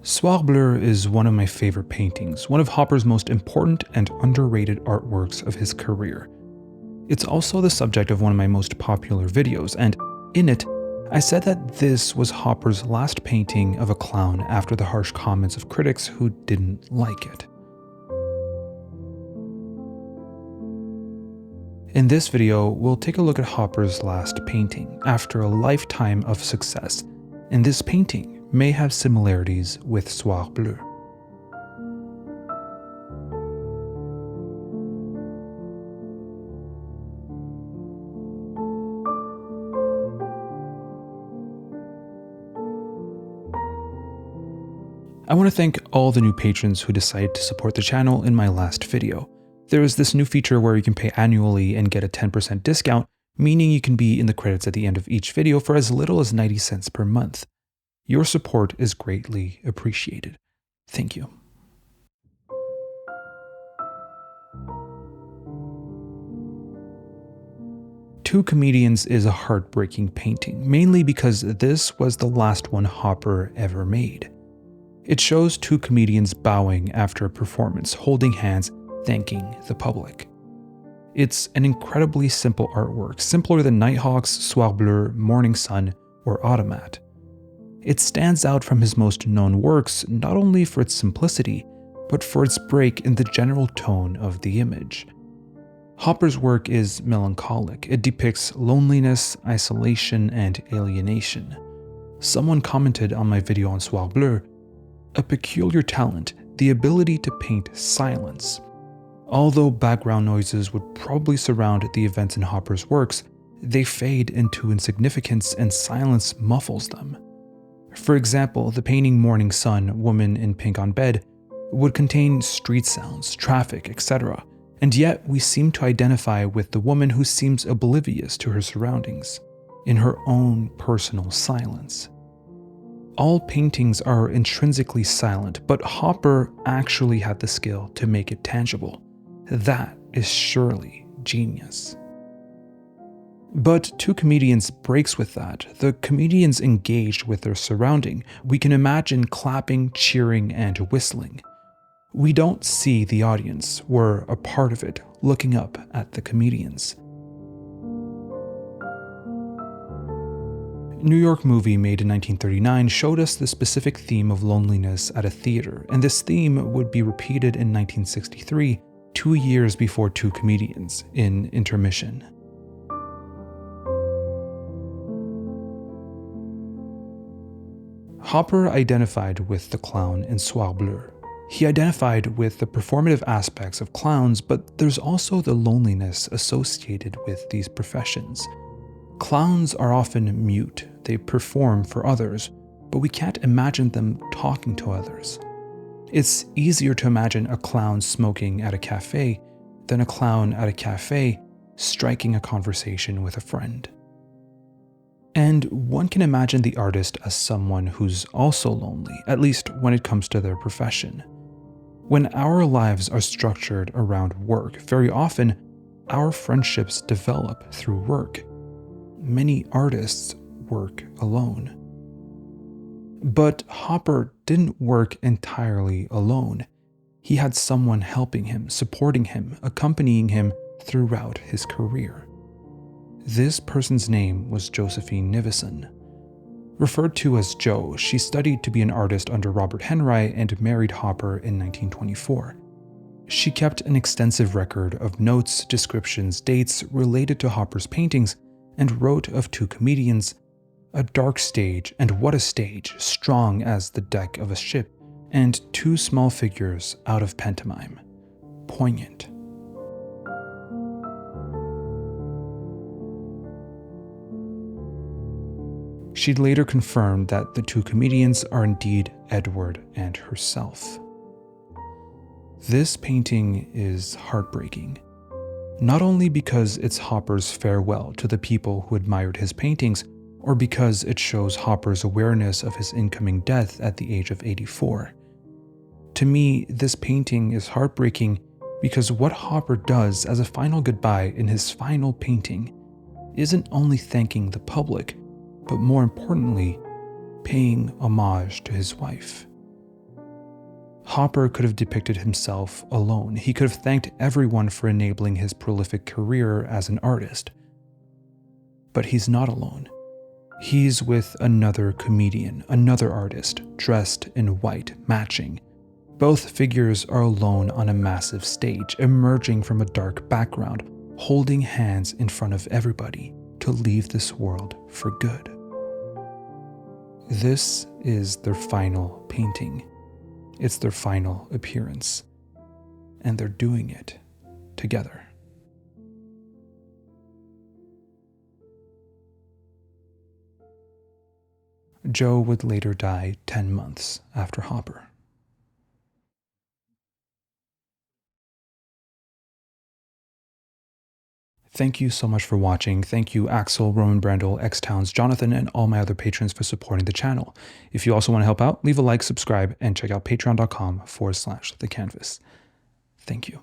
Soir Bleu is one of my favorite paintings, one of Hopper's most important and underrated artworks of his career. It's also the subject of one of my most popular videos, and in it, I said that this was Hopper's last painting of a clown after the harsh comments of critics who didn't like it. In this video, we'll take a look at Hopper's last painting after a lifetime of success, and this painting may have similarities with Soir Bleu. I want to thank all the new patrons who decided to support the channel in my last video. There is this new feature where you can pay annually and get a 10% discount, meaning you can be in the credits at the end of each video for as little as 90 cents per month. Your support is greatly appreciated. Thank you. Two Comedians is a heartbreaking painting, mainly because this was the last one Hopper ever made. It shows two comedians bowing after a performance, holding hands, thanking the public. It's an incredibly simple artwork, simpler than Nighthawks, Soir Bleu, Morning Sun, or Automat. It stands out from his most known works not only for its simplicity, but for its break in the general tone of the image. Hopper's work is melancholic. It depicts loneliness, isolation, and alienation. Someone commented on my video on Soir Bleu, "A peculiar talent, the ability to paint silence." Although background noises would probably surround the events in Hopper's works, they fade into insignificance and silence muffles them. For example, the painting Morning Sun, Woman in Pink on Bed, would contain street sounds, traffic, etc., and yet we seem to identify with the woman who seems oblivious to her surroundings, in her own personal silence. All paintings are intrinsically silent, but Hopper actually had the skill to make it tangible. That is surely genius. But Two Comedians breaks with that. The comedians engaged with their surrounding. We can imagine clapping, cheering, and whistling. We don't see the audience. We're a part of it, looking up at the comedians. New York movie made in 1939 showed us the specific theme of loneliness at a theater, and this theme would be repeated in 1963, 2 years before Two Comedians, in Intermission. Hopper identified with the clown in Soir Bleu. He identified with the performative aspects of clowns, but there's also the loneliness associated with these professions. Clowns are often mute. They perform for others, but we can't imagine them talking to others. It's easier to imagine a clown smoking at a cafe than a clown at a cafe striking a conversation with a friend. And one can imagine the artist as someone who's also lonely, at least when it comes to their profession. When our lives are structured around work, very often our friendships develop through work. Many artists work alone. But Hopper didn't work entirely alone. He had someone helping him, supporting him, accompanying him throughout his career. This person's name was Josephine Nivison. Referred to as Jo, she studied to be an artist under Robert Henry and married Hopper in 1924. She kept an extensive record of notes, descriptions, dates related to Hopper's paintings, and wrote of Two Comedians, a dark stage, and what a stage, strong as the deck of a ship, and two small figures out of pantomime. Poignant. She'd later confirmed that the two comedians are indeed Edward and herself. This painting is heartbreaking, not only because it's Hopper's farewell to the people who admired his paintings, or because it shows Hopper's awareness of his incoming death at the age of 84. To me, this painting is heartbreaking because what Hopper does as a final goodbye in his final painting isn't only thanking the public, but more importantly, paying homage to his wife. Hopper could have depicted himself alone. He could have thanked everyone for enabling his prolific career as an artist. But he's not alone. He's with another comedian, another artist, dressed in white, matching. Both figures are alone on a massive stage, emerging from a dark background, holding hands in front of everybody to leave this world for good. This is their final painting. It's their final appearance. And they're doing it together. Joe would later die 10 months after Hopper. Thank you so much for watching. Thank you Axel, Roman Brandel, X-Towns, Jonathan, and all my other patrons for supporting the channel. If you also want to help out, leave a like, subscribe, and check out patreon.com/thecanvas. Thank you.